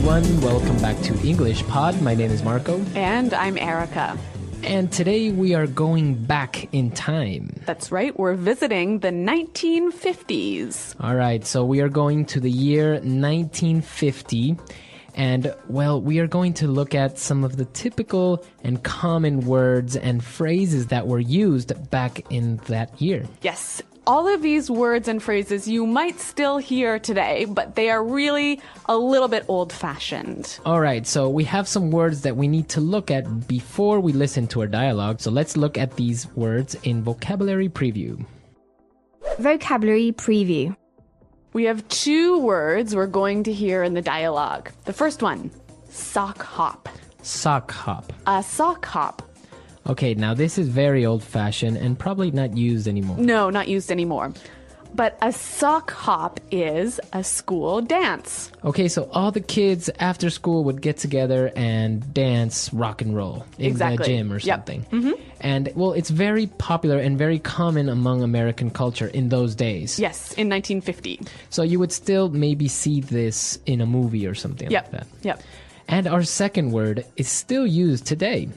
everyone. Welcome back to English Pod. My name is Marco. And I'm Erica. And today we are going back in time. That's right. We're visiting the 1950s. All right. So we are going to the year 1950. And, well, we are going to look at some of the typical and common words and phrases that were used back in that year. Yes. All of these words and phrases you might still hear today, but they are really a little bit old-fashioned. All right, so we have some words that we need to look at before we listen to our dialogue. So let's look at these words in vocabulary preview. Vocabulary preview. We have two words we're going to hear in the dialogue. The first one, sock hop. Sock hop. A sock hop. Okay, now this is very old-fashioned and probably not used anymore. No, not used anymore. But a sock hop is a school dance. Okay, so all the kids after school would get together and dance rock and roll in the gym or something. Yep. Mm-hmm. And, well, it's very popular and very common among American culture in those days. Yes, in 1950. So you would still maybe see this in a movie or something like that. Yep. And our second word is still used today.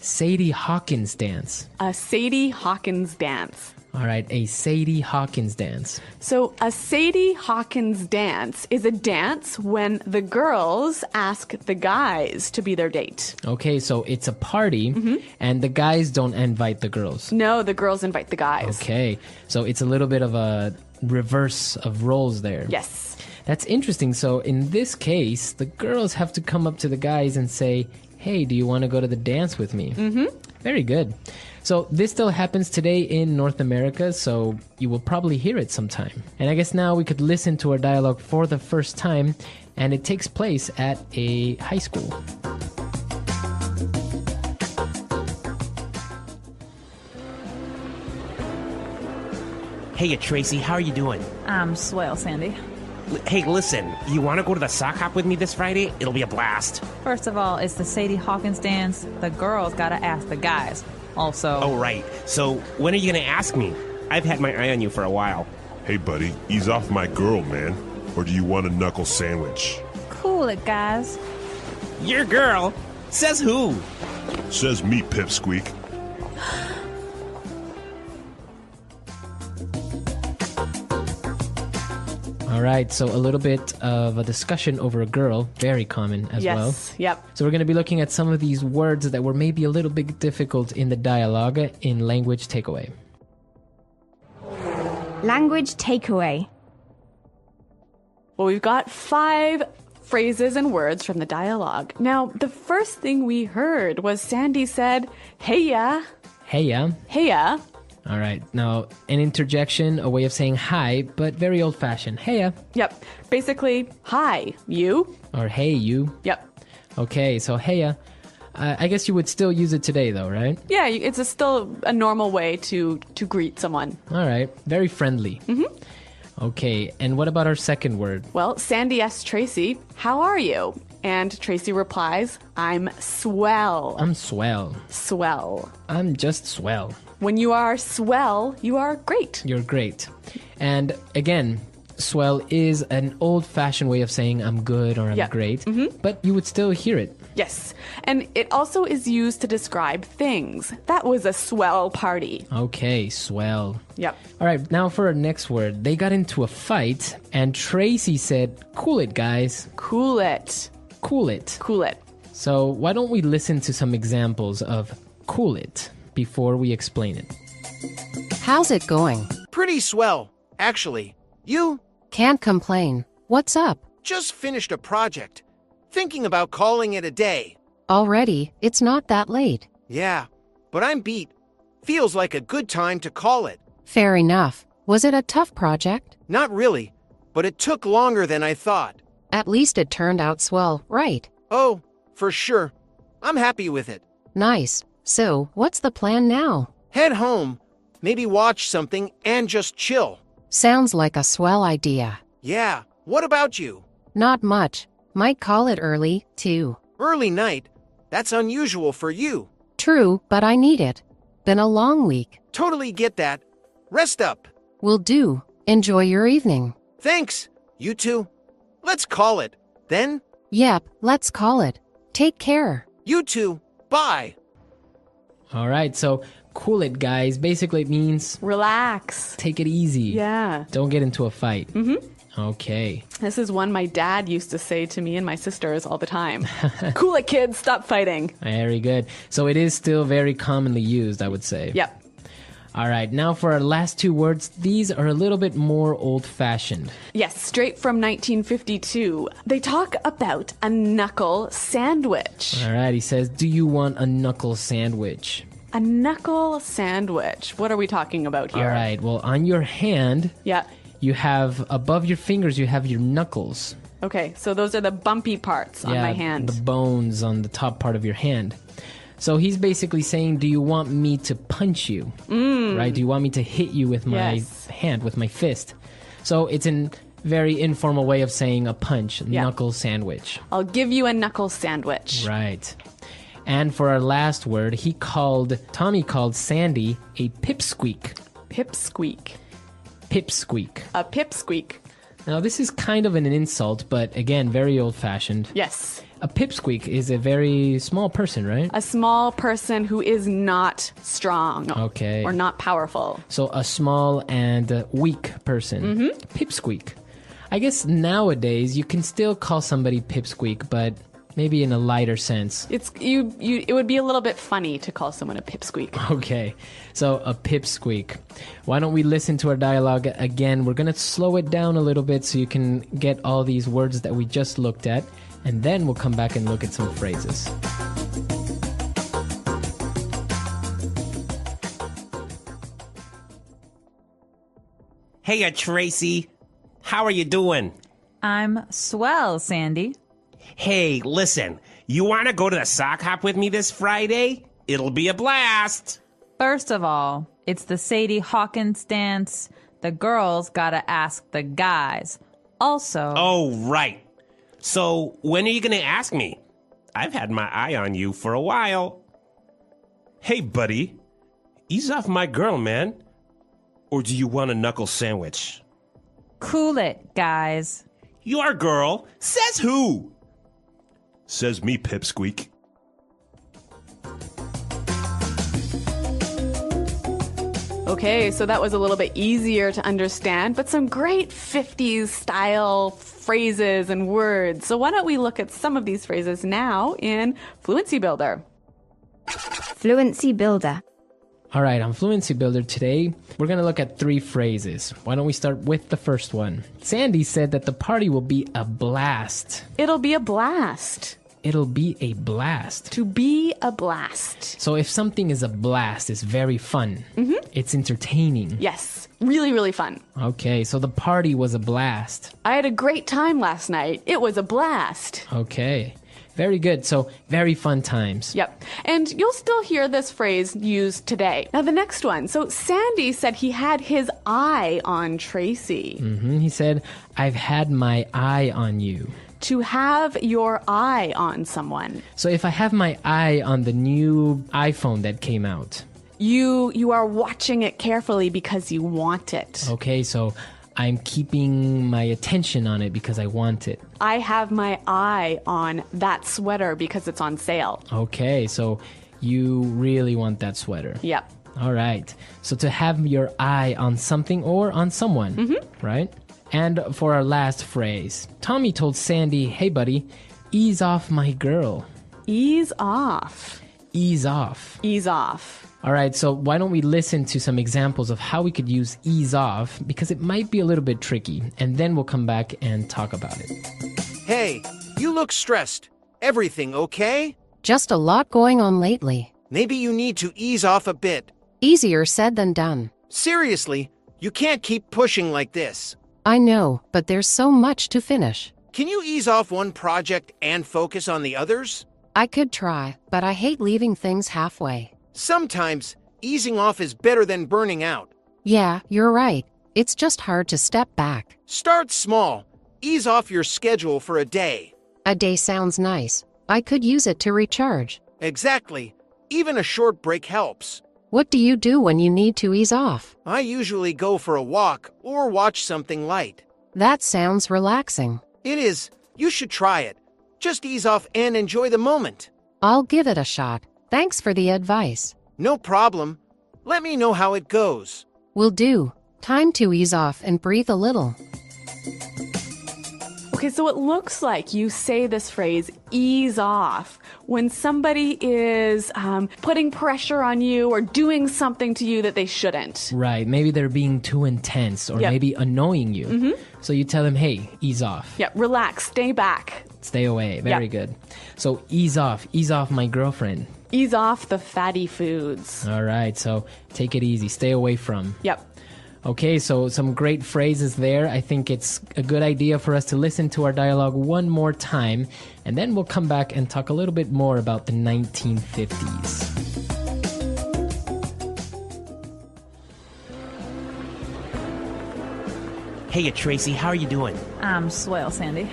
Sadie Hawkins dance. A Sadie Hawkins dance. All right, a Sadie Hawkins dance. So a Sadie Hawkins dance is a dance when the girls ask the guys to be their date. Okay, so it's a party, and the guys don't invite the girls. No, the girls invite the guys. Okay, so it's a little bit of a reverse of roles there. Yes. That's interesting. So in this case, the girls have to come up to the guys and say, hey, do you want to go to the dance with me? Mm-hmm. Very good. So this still happens today in North America, so you will probably hear it sometime. And I guess now we could listen to our dialogue for the first time, and it takes place at a high school. Hey, Tracy, how are you doing? I'm swell, Sandy. Hey, listen, you want to go to the sock hop with me this Friday? It'll be a blast. First of all, it's the Sadie Hawkins dance. The girls gotta ask the guys. Also... Oh, right. So, when are you going to ask me? I've had my eye on you for a while. Hey, buddy, ease off my girl, man. Or do you want a knuckle sandwich? Cool it, guys. Your girl? Says who? Says me, Pipsqueak. All right, so a little bit of a discussion over a girl, very common as well. Yes, yep. So we're going to be looking at some of these words that were maybe a little bit difficult in the dialogue in language takeaway. Language takeaway. Well, we've got 5 phrases and words from the dialogue. Now, the first thing we heard was Sandy said, "Heya." Heya. Heya. All right, now an interjection, a way of saying hi, but very old-fashioned. Heya. Yep. Basically, hi, you. Or hey, you. Yep. Okay, so heya. I guess you would still use it today, though, right? Yeah, it's still a normal way to greet someone. All right, very friendly. Mm-hmm. Okay, and what about our second word? Well, Sandy asks Tracy, "How are you?" And Tracy replies, "I'm swell." I'm swell. Swell. I'm just swell. When you are swell, you are great. You're great. And again, swell is an old-fashioned way of saying I'm good or I'm great, but you would still hear it. Yes. And it also is used to describe things. That was a swell party. Okay, swell. Yep. All right, now for our next word. They got into a fight, and Tracy said, "Cool it, guys." Cool it. Cool it. Cool it. So why don't we listen to some examples of cool it before we explain it? How's it going? Pretty swell, actually. You? Can't complain. What's up? Just finished a project. Thinking about calling it a day. Already? It's not that late. Yeah, but I'm beat. Feels like a good time to call it. Fair enough. Was it a tough project? Not really, but it took longer than I thought. At least it turned out swell, right? Oh, for sure. I'm happy with it. Nice. So, what's the plan now? Head home, maybe watch something and just chill. Sounds like a swell idea. Yeah, what about you? Not much. Might call it early, too. Early night? That's unusual for you. True, but I need it. Been a long week. Totally get that. Rest up. Will do. Enjoy your evening. Thanks. You too. Let's call it. Then, Yep, let's call it. Take care. You too. Bye. All right, so cool it, guys. Basically, it means Relax. take it easy. Yeah. Don't get into a fight. Okay. This is one my dad used to say to me and my sisters all the time. Cool it, kids. Stop fighting. Very good. So it is still very commonly used, I would say. Yep. All right, now for our last two words. These are a little bit more old-fashioned. Yes, straight from 1952. They talk about a knuckle sandwich. All right, he says, do you want a knuckle sandwich? A knuckle sandwich. What are we talking about here? All right, well, on your hand, Yeah. you have, above your fingers, you have your knuckles. Okay, so those are the bumpy parts on my hand. The bones on the top part of your hand. So he's basically saying, do you want me to punch you? Right? Do you want me to hit you with my Yes. hand, with my fist? So it's a very informal way of saying a punch, knuckle sandwich. I'll give you a knuckle sandwich. Right. And for our last word, Tommy called Sandy a pipsqueak. Pipsqueak. Pipsqueak. A pipsqueak. Now, this is kind of an insult, but again, very old-fashioned. Yes. A pipsqueak is a very small person, right? A small person who is not strong. Okay. Or not powerful. So a small and weak person. Pipsqueak. I guess nowadays you can still call somebody pipsqueak, but maybe in a lighter sense. It would be a little bit funny to call someone a pipsqueak. Okay, so a pipsqueak. Why don't we listen to our dialogue again? We're going to slow it down a little bit so you can get all these words that we just looked at, and then we'll come back and look at some phrases. Hey, Tracy. How are you doing? I'm swell, Sandy. Hey, listen. You want to go to the sock hop with me this Friday? It'll be a blast. First of all, it's the Sadie Hawkins dance. The girls gotta ask the guys. Also... Oh, right. So, when are you going to ask me? I've had my eye on you for a while. Hey, buddy. Ease off my girl, man. Or do you want a knuckle sandwich? Cool it, guys. Your girl? Says who? Says me, pipsqueak. Okay, so that was a little bit easier to understand, but some great 50s style phrases and words. So why don't we look at some of these phrases now in Fluency Builder? Fluency Builder. All right, on Fluency Builder today, we're going to look at 3 phrases. Why don't we start with the first one? Sandy said that the party will be a blast. It'll be a blast. It'll be a blast. To be a blast. So if something is a blast, it's very fun. It's entertaining. Yes, really, really fun. Okay, so the party was a blast. I had a great time last night. It was a blast. Okay, very good. So very fun times. Yep. And you'll still hear this phrase used today. Now, the next one. So Sandy said he had his eye on Tracy. He said, I've had my eye on you. To have your eye on someone. So if I have my eye on the new iPhone that came out. You are watching it carefully because you want it. Okay, so I'm keeping my attention on it because I want it. I have my eye on that sweater because it's on sale. Okay, so you really want that sweater. Yep. All right. So to have your eye on something or on someone, right? And for our last phrase, Tommy told Sandy, hey, buddy, ease off my girl. Ease off. Ease off. Ease off. All right, so why don't we listen to some examples of how we could use ease off, because it might be a little bit tricky, and then we'll come back and talk about it. Hey, you look stressed. Everything okay? Just a lot going on lately. Maybe you need to ease off a bit. Easier said than done. Seriously, you can't keep pushing like this. I know, but there's so much to finish. Can you ease off one project and focus on the others? I could try, but I hate leaving things halfway. Sometimes, easing off is better than burning out. Yeah, you're right. It's just hard to step back. Start small. Ease off your schedule for a day. A day sounds nice. I could use it to recharge. Exactly. Even a short break helps. What do you do when you need to ease off? I usually go for a walk or watch something light. That sounds relaxing. It is. You should try it. Just ease off and enjoy the moment. I'll give it a shot. Thanks for the advice. No problem. Let me know how it goes. Will do. Time to ease off and breathe a little. Okay, so it looks like you say this phrase, ease off, when somebody is putting pressure on you or doing something to you that they shouldn't. Right. Maybe they're being too intense or Yep. maybe annoying you. Mm-hmm. So you tell them, hey, ease off. Yeah, relax, stay back. Stay away. Very Yep. good. So ease off my girlfriend. Ease off the fatty foods. All right. So take it easy. Stay away from. Yep. Okay, so some great phrases there. I think it's a good idea for us to listen to our dialogue one more time, and then we'll come back and talk a little bit more about the 1950s. Hey, Tracy, how are you doing? I'm swell, Sandy.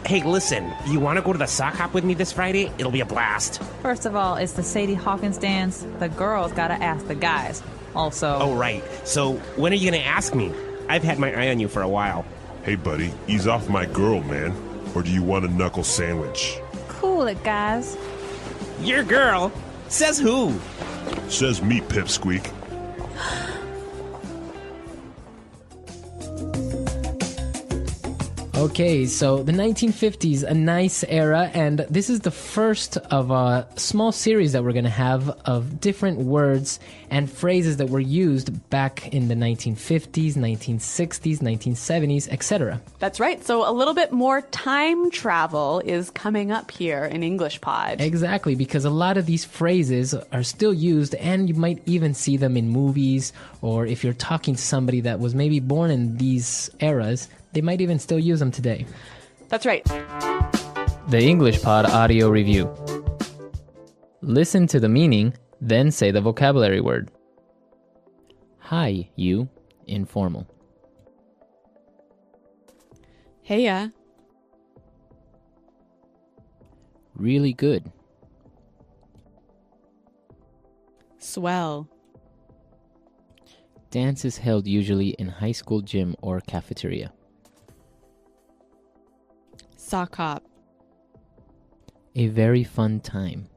Hey, listen, you want to go to the sock hop with me this Friday? It'll be a blast. First of all, it's the Sadie Hawkins dance. The girls gotta ask the guys. Also, Oh, right. So, when are you going to ask me? I've had my eye on you for a while. Hey, buddy, ease off my girl, man. Or do you want a knuckle sandwich? cool it, guys. Your girl? Says who? Says me, Pipsqueak. Okay, so the 1950s, a nice era, and this is the first of a small series that we're going to have of different words and phrases that were used back in the 1950s, 1960s, 1970s, etc. That's right. So a little bit more time travel is coming up here in English Pod. Exactly, because a lot of these phrases are still used, and you might even see them in movies, or if you're talking to somebody that was maybe born in these eras, they might even still use them today. That's right. The English Pod Audio Review. Listen to the meaning, then say the vocabulary word. Hi, you. Informal. Heya. Really good. Swell. Dance is held usually in high school gym or cafeteria. Sock hop. A very fun time.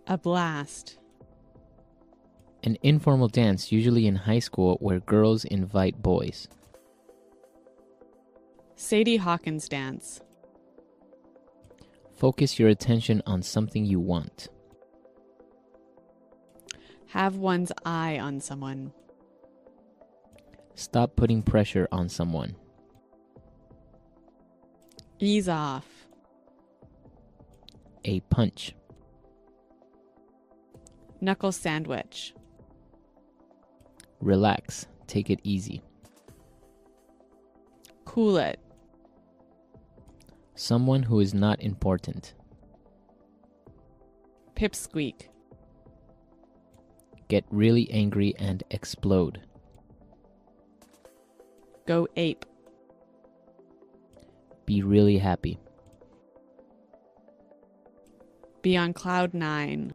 A blast. An informal dance usually in high school where girls invite boys. Sadie Hawkins dance. Focus your attention on something you want. Have one's eye on someone. Stop putting pressure on someone. Ease off. A punch. Knuckle sandwich. Relax. Take it easy. Cool it. Someone who is not important. Pipsqueak. Get really angry and explode. Go ape. Be really happy. Be on cloud nine.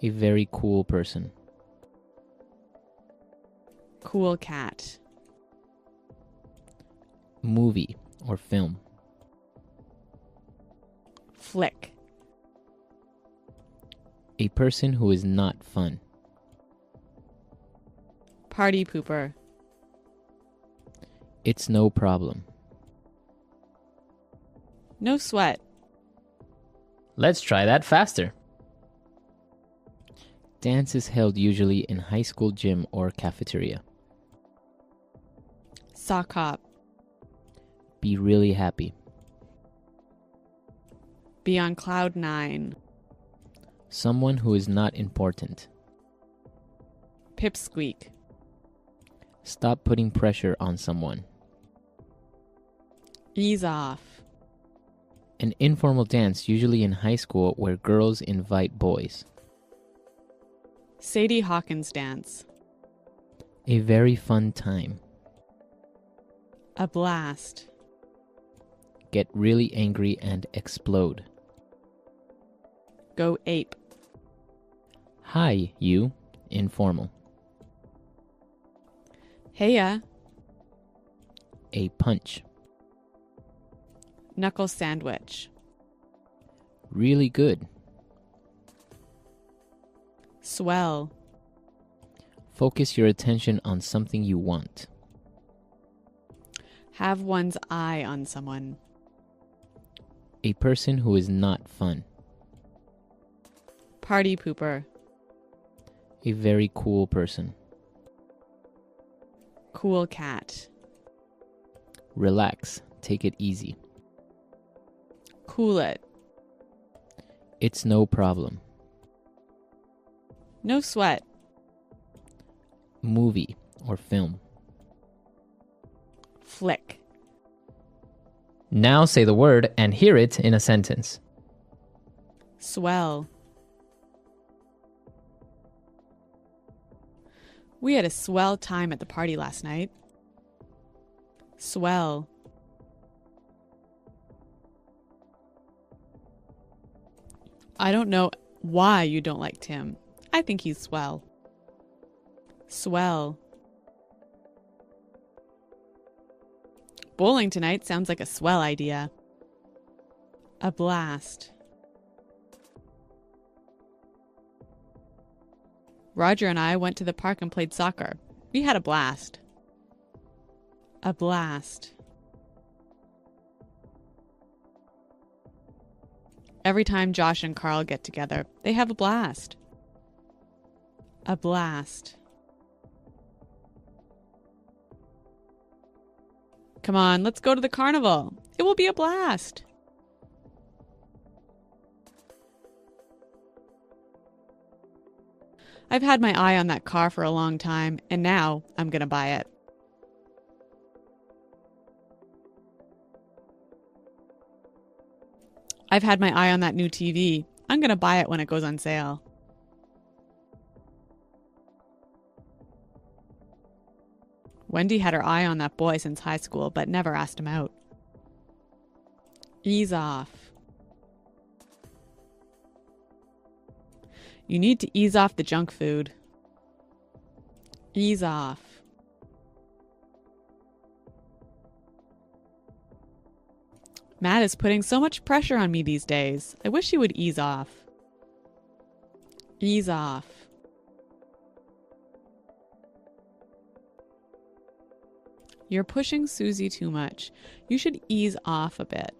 A very cool person. Cool cat. Movie or film. Flick. A person who is not fun. Party pooper. It's no problem. No sweat. Let's try that faster. Dance is held usually in high school gym or cafeteria. Sock hop. Be really happy. Be on cloud nine. Someone who is not important. Pipsqueak. Stop putting pressure on someone. Ease off. An informal dance usually in high school where girls invite boys. Sadie Hawkins dance. A very fun time. A blast. Get really angry and explode. Go ape. Hi, you. Informal. Heya. A punch. Knuckle sandwich. Really good. Swell. Focus your attention on something you want. Have one's eye on someone. A person who is not fun. Party pooper. A very cool person. Cool cat. Relax. Take it easy. Cool it. It's no problem. No sweat. Movie or film. Flick. Now say the word and hear it in a sentence. Swell. We had a swell time at the party last night. Swell. I don't know why you don't like Tim. I think he's swell. Swell. Bowling tonight sounds like a swell idea. A blast. Roger and I went to the park and played soccer. We had a blast. A blast. Every time Josh and Carl get together, they have a blast. A blast. Come on, let's go to the carnival. It will be a blast. I've had my eye on that car for a long time, and now I'm going to buy it. I've had my eye on that new TV. I'm going to buy it when it goes on sale. Wendy had her eye on that boy since high school, but never asked him out. Ease off. You need to ease off the junk food. Ease off. Matt is putting so much pressure on me these days. I wish he would ease off. Ease off. You're pushing Susie too much. You should ease off a bit.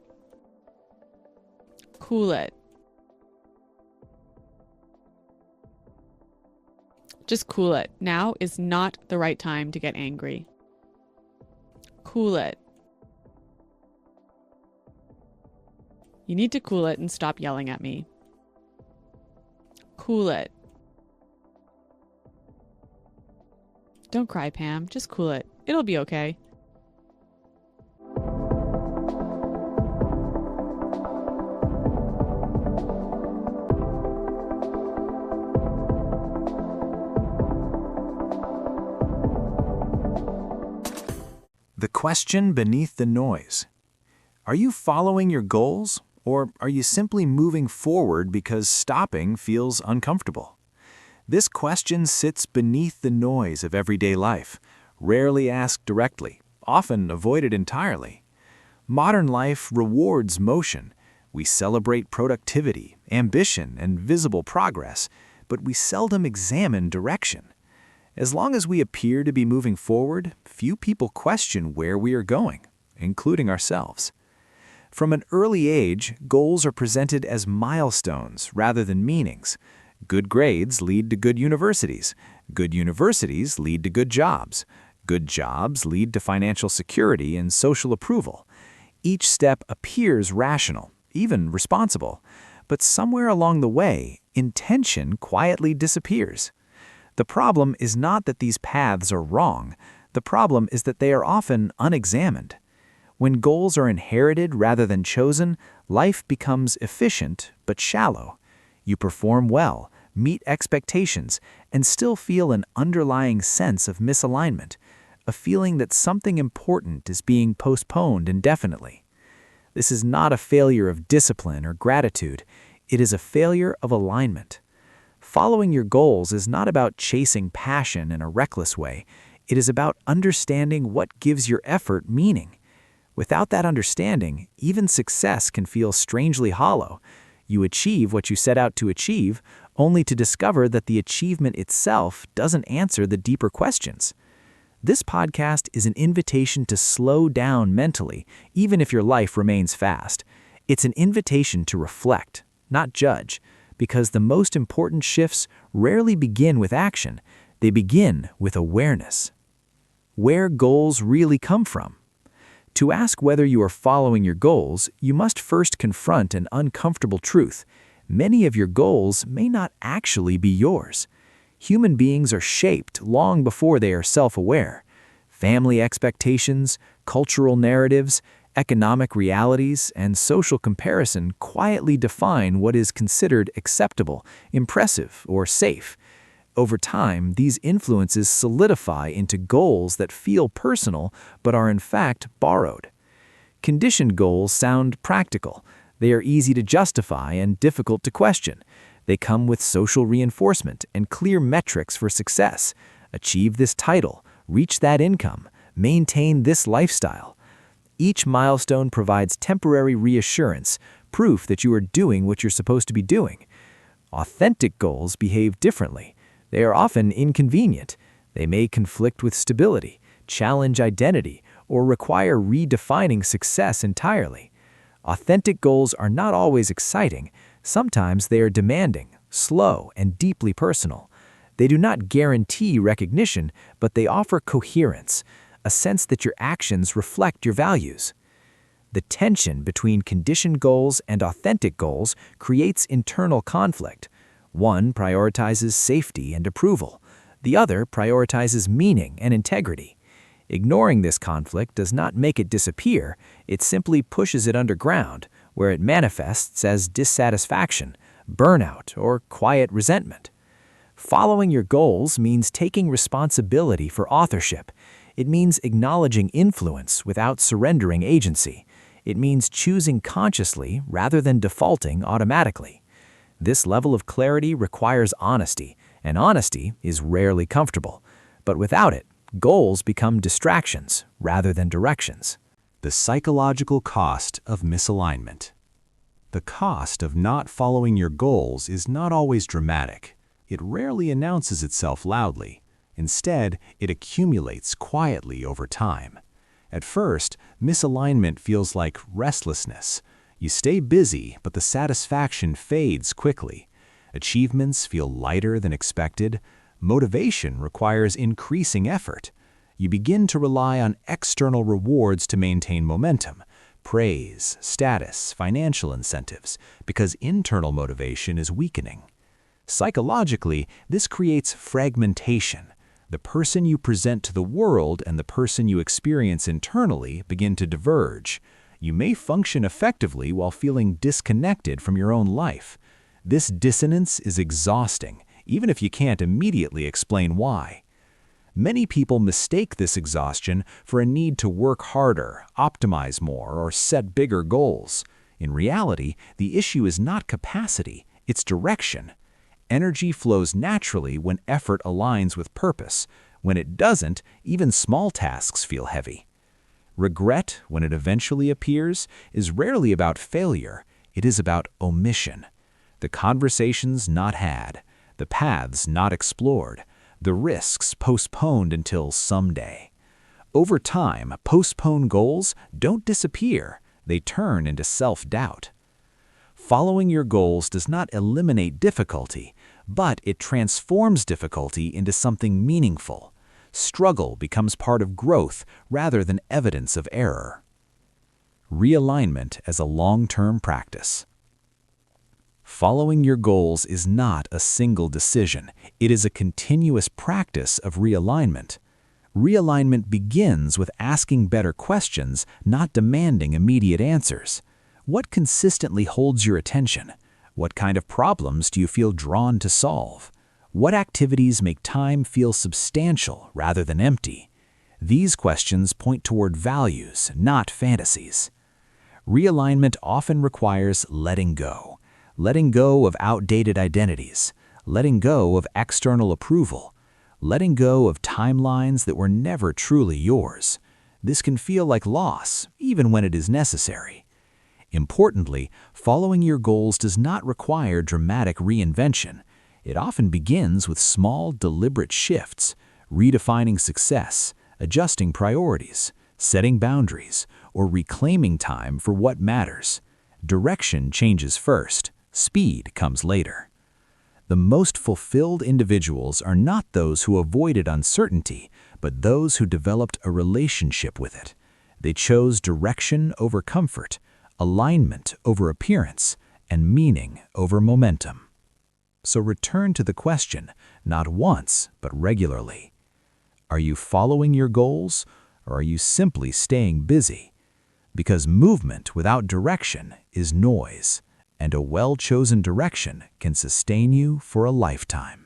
Cool it. Just cool it. Now is not the right time to get angry. Cool it. You need to cool it and stop yelling at me. Cool it. Don't cry, Pam. Just cool it. It'll be okay. The question beneath the noise. Are you following your goals, or are you simply moving forward because stopping feels uncomfortable? This question sits beneath the noise of everyday life, rarely asked directly, often avoided entirely. Modern life rewards motion. We celebrate productivity, ambition, and visible progress, but we seldom examine direction. As long as we appear to be moving forward, few people question where we are going, including ourselves. From an early age, goals are presented as milestones rather than meanings. Good grades lead to good universities. Good universities lead to good jobs. Good jobs lead to financial security and social approval. Each step appears rational, even responsible, but somewhere along the way, intention quietly disappears. The problem is not that these paths are wrong. The problem is that they are often unexamined. When goals are inherited rather than chosen, life becomes efficient but shallow. You perform well, meet expectations, and still feel an underlying sense of misalignment, a feeling that something important is being postponed indefinitely. This is not a failure of discipline or gratitude. It is a failure of alignment. Following your goals is not about chasing passion in a reckless way. It is about understanding what gives your effort meaning. Without that understanding, even success can feel strangely hollow. You achieve what you set out to achieve, only to discover that the achievement itself doesn't answer the deeper questions. This podcast is an invitation to slow down mentally, even if your life remains fast. It's an invitation to reflect, not judge, because the most important shifts rarely begin with action. They begin with awareness. Where goals really come from. To ask whether you are following your goals, you must first confront an uncomfortable truth. Many of your goals may not actually be yours. Human beings are shaped long before they are self-aware. Family expectations, cultural narratives, economic realities, and social comparison quietly define what is considered acceptable, impressive, or safe. Over time, these influences solidify into goals that feel personal but are in fact borrowed. Conditioned goals sound practical. They are easy to justify and difficult to question. They come with social reinforcement and clear metrics for success. Achieve this title, reach that income, maintain this lifestyle. Each milestone provides temporary reassurance, proof that you are doing what you're supposed to be doing. Authentic goals behave differently. They are often inconvenient. They may conflict with stability, challenge identity, or require redefining success entirely. Authentic goals are not always exciting. Sometimes they are demanding, slow, and deeply personal. They do not guarantee recognition, but they offer coherence, a sense that your actions reflect your values. The tension between conditioned goals and authentic goals creates internal conflict. One prioritizes safety and approval. The other prioritizes meaning and integrity. Ignoring this conflict does not make it disappear, it simply pushes it underground, where it manifests as dissatisfaction, burnout, or quiet resentment. Following your goals means taking responsibility for authorship. It means acknowledging influence without surrendering agency. It means choosing consciously rather than defaulting automatically. This level of clarity requires honesty, and honesty is rarely comfortable. But without it, goals become distractions rather than directions. The psychological cost of misalignment. The cost of not following your goals is not always dramatic. It rarely announces itself loudly. Instead, it accumulates quietly over time. At first, misalignment feels like restlessness. You stay busy, but the satisfaction fades quickly. Achievements feel lighter than expected. Motivation requires increasing effort. You begin to rely on external rewards to maintain momentum, praise, status, financial incentives, because internal motivation is weakening. Psychologically, this creates fragmentation. The person you present to the world and the person you experience internally begin to diverge. You may function effectively while feeling disconnected from your own life. This dissonance is exhausting, even if you can't immediately explain why. Many people mistake this exhaustion for a need to work harder, optimize more, or set bigger goals. In reality, the issue is not capacity, it's direction. Energy flows naturally when effort aligns with purpose. When it doesn't, even small tasks feel heavy. Regret, when it eventually appears, is rarely about failure. It is about omission. The conversations not had, the paths not explored, the risks postponed until someday. Over time, postponed goals don't disappear. They turn into self-doubt. Following your goals does not eliminate difficulty, but it transforms difficulty into something meaningful. Struggle becomes part of growth rather than evidence of error. Realignment as a long-term practice. Following your goals is not a single decision. It is a continuous practice of realignment. Realignment begins with asking better questions, not demanding immediate answers. What consistently holds your attention? What kind of problems do you feel drawn to solve? What activities make time feel substantial rather than empty? These questions point toward values, not fantasies. Realignment often requires letting go of outdated identities, letting go of external approval, letting go of timelines that were never truly yours. This can feel like loss, even when it is necessary. Importantly, following your goals does not require dramatic reinvention. It often begins with small, deliberate shifts, redefining success, adjusting priorities, setting boundaries, or reclaiming time for what matters. Direction changes first, speed comes later. The most fulfilled individuals are not those who avoided uncertainty, but those who developed a relationship with it. They chose direction over comfort, alignment over appearance, and meaning over momentum. So return to the question, not once, but regularly. Are you following your goals, or are you simply staying busy? Because movement without direction is noise, and a well-chosen direction can sustain you for a lifetime.